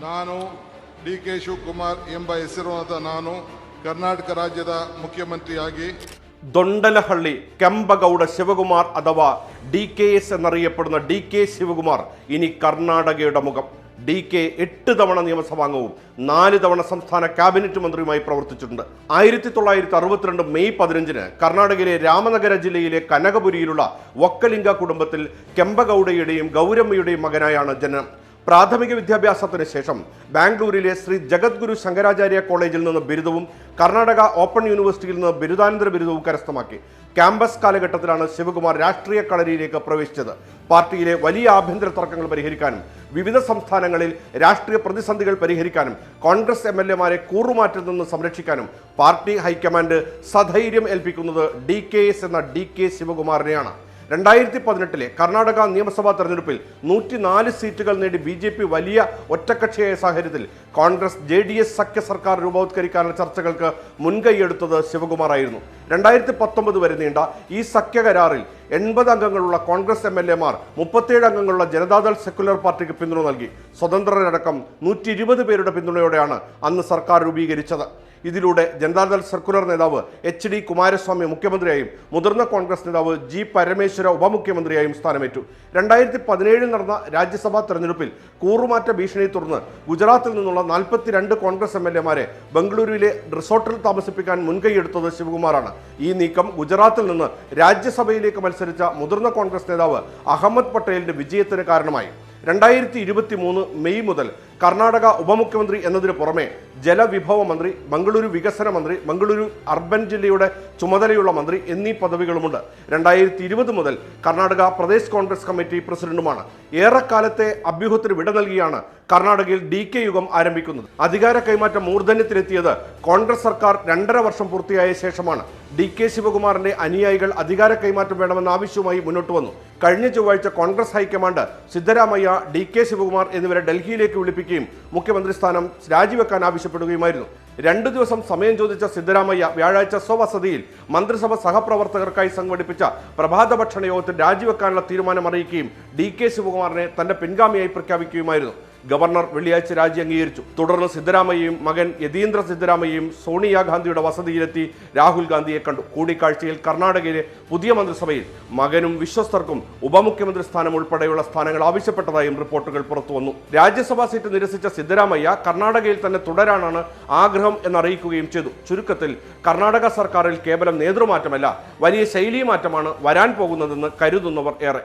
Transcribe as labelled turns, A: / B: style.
A: ನಾನು DK ಶಿವಕುಮಾರ್ ಎಂಬ ಹೆಸರಿನ ನಾನು ಕರ್ನಾಟಕ ರಾಜ್ಯದ ಮುಖ್ಯಮಂತ್ರಿಯಾಗಿ
B: ദൊണ്ടലഹള്ളി കെമ്പഗൌഡ ശിവകുമാർ അഥവാ DKS എന്നറിയപ്പെടുന്ന DK ശിവകുമാർ ഇനി കർണാടകയുടെ മുഖം. DK 8 തവണ നിയമസഭാംഗവും 4 തവണ സംസ്ഥാന ക്യാബിനറ്റ് മന്ത്രിയുമായി പ്രവർത്തിച്ചിട്ടുണ്ട്. 1962 മെയ് 15 കർണാടകയിലെ രാമനഗര ജില്ലയിലെ കനകപുരിയിലുള്ള വൊക്കലിംഗ കുടുംബത്തിൽ കെമ്പഗൌഡയുടെയും ഗൗരമ്മയുടെയും മകനായാണ് ജനനം. പ്രാഥമിക വിദ്യാഭ്യാസത്തിന് ശേഷം ബാംഗ്ലൂരിലെ ശ്രീ ജഗദ്ഗുരു ശങ്കരാചാര്യ കോളേജിൽ നിന്ന് ബിരുദവും കർണാടക ഓപ്പൺ യൂണിവേഴ്സിറ്റിയിൽ നിന്ന് ബിരുദാനന്തര ബിരുദവും കരസ്ഥമാക്കി. ക്യാമ്പസ് കാലഘട്ടത്തിലാണ് ശിവകുമാർ രാഷ്ട്രീയ കളരിയിലേക്ക് പ്രവേശിച്ചത്. പാർട്ടിയിലെ വലിയ ആഭ്യന്തര തർക്കങ്ങൾ പരിഹരിക്കാനും വിവിധ സംസ്ഥാനങ്ങളിൽ രാഷ്ട്രീയ പ്രതിസന്ധികൾ പരിഹരിക്കാനും കോൺഗ്രസ് MLA-മാരെ കൂറുമാറ്റിൽ നിന്ന് സംരക്ഷിക്കാനും പാർട്ടി ഹൈക്കമാൻഡ് സധൈര്യം ഏൽപ്പിക്കുന്നത് DKS എന്ന DK ശിവകുമാറിനെയാണ്. 2018 കർണാടക നിയമസഭാ തെരഞ്ഞെടുപ്പിൽ 104 സീറ്റുകൾ നേടി BJP വലിയ ഒറ്റക്കക്ഷിയായ സാഹചര്യത്തിൽ കോൺഗ്രസ് JDS സഖ്യ സർക്കാർ രൂപവത്കരിക്കാനുള്ള ചർച്ചകൾക്ക് മുൻകൈയെടുത്തത് ശിവകുമാറായിരുന്നു. 2019 വരെ നീണ്ട ഈ സഖ്യ കരാറിൽ 80 അംഗങ്ങളുള്ള കോൺഗ്രസ് MLA-മാർ 37 അംഗങ്ങളുള്ള ജനതാദൾ സെക്യുലർ പാർട്ടിക്ക് പിന്തുണ നൽകി. സ്വതന്ത്രരടക്കം 120 പേരുടെ പിന്തുണയോടെയാണ് അന്ന് സർക്കാർ രൂപീകരിച്ചത്. ഇതിലൂടെ ജനതാദൾ സർക്കുലർ നേതാവ് HD കുമാരസ്വാമി മുഖ്യമന്ത്രിയായും മുതിർന്ന കോൺഗ്രസ് നേതാവ് G പരമേശ്വര ഉപമുഖ്യമന്ത്രിയായും സ്ഥാനമേറ്റു. 2017 നടന്ന രാജ്യസഭാ തെരഞ്ഞെടുപ്പിൽ കൂറുമാറ്റ ഭീഷണിയെ തുടർന്ന് ഗുജറാത്തിൽ നിന്നുള്ള 42 കോൺഗ്രസ് MLA-മാരെ ബംഗളൂരുവിലെ റിസോർട്ടിൽ താമസിപ്പിക്കാൻ മുൻകൈയെടുത്തത് ശിവകുമാറാണ്. ഈ നീക്കം ഗുജറാത്തിൽ നിന്ന് രാജ്യസഭയിലേക്ക് മത്സരിച്ച മുതിർന്ന കോൺഗ്രസ് നേതാവ് അഹമ്മദ് പട്ടേലിന്റെ വിജയത്തിന് കാരണമായി. 2023 മെയ് മുതൽ കർണാടക ഉപമുഖ്യമന്ത്രി എന്നതിന് പുറമെ ജലവിഭവ മന്ത്രി, ബംഗളൂരു വികസന മന്ത്രി, ബംഗളൂരു അർബൻ ജില്ലയുടെ ചുമതലയുള്ള മന്ത്രി എന്നീ പദവികളുമുണ്ട്. 2020 മുതൽ കർണാടക പ്രദേശ് കോൺഗ്രസ് കമ്മിറ്റി പ്രസിഡന്റുമാണ്. ഏറെക്കാലത്തെ അഭ്യൂഹത്തിന് വിട നൽകിയാണ് കർണാടകയിൽ DK യുഗം ആരംഭിക്കുന്നത്. അധികാര കൈമാറ്റം മൂർധന്യത്തിലെത്തിയത് കോൺഗ്രസ് സർക്കാർ 2.5 വർഷം പൂർത്തിയായ ശേഷമാണ്. DK ശിവകുമാറിന്റെ അനുയായികൾ അധികാര കൈമാറ്റം വേണമെന്ന ആവശ്യവുമായി മുന്നോട്ട് വന്നു. കഴിഞ്ഞ ചൊവ്വാഴ്ച കോൺഗ്രസ് ഹൈക്കമാൻഡ് സിദ്ധരാമയ്യ, DK ശിവകുമാർ എന്നിവരെ ഡൽഹിയിലേക്ക് വിളിപ്പിക്കുകയും മുഖ്യമന്ത്രി സ്ഥാനം രാജിവെക്കാൻ ആവശ്യപ്പെടുകയുമായിരുന്നു. 2 ദിവസം സമയം ചോദിച്ച സിദ്ധരാമയ്യ വ്യാഴാഴ്ച സ്വവസതിയിൽ മന്ത്രിസഭ സഹപ്രവർത്തകർക്കായി സംഘടിപ്പിച്ച പ്രഭാത ഭക്ഷണ യോഗത്തിൽ രാജിവെക്കാനുള്ള തീരുമാനം അറിയിക്കുകയും DK ശിവകുമാറിനെ തന്റെ പിൻഗാമിയായി പ്രഖ്യാപിക്കുകയുമായിരുന്നു. ഗവർണർ വെള്ളിയാഴ്ച രാജി അംഗീകരിച്ചു. തുടർന്ന് സിദ്ധരാമയ്യയും മകൻ യതീന്ദ്ര സിദ്ധരാമയ്യയും സോണിയാഗാന്ധിയുടെ വസതിയിലെത്തി രാഹുൽ ഗാന്ധിയെ കണ്ടു. കൂടിക്കാഴ്ചയിൽ കർണാടകയിലെ പുതിയ മന്ത്രിസഭയിൽ മകനും വിശ്വസ്തർക്കും ഉപമുഖ്യമന്ത്രി സ്ഥാനം ഉൾപ്പെടെയുള്ള സ്ഥാനങ്ങൾ ആവശ്യപ്പെട്ടതായും റിപ്പോർട്ടുകൾ പുറത്തുവന്നു. രാജ്യസഭാ സീറ്റ് നിരസിച്ച സിദ്ധരാമയ്യ കർണാടകയിൽ തന്നെ തുടരാനാണ് ആഗ്രഹം എന്നറിയിക്കുകയും ചെയ്തു. ചുരുക്കത്തിൽ കർണാടക സർക്കാരിൽ കേവലം നേതൃമാറ്റമല്ല, വലിയ ശൈലീ മാറ്റമാണ് വരാൻ പോകുന്നതെന്ന് കരുതുന്നവർ ഏറെ.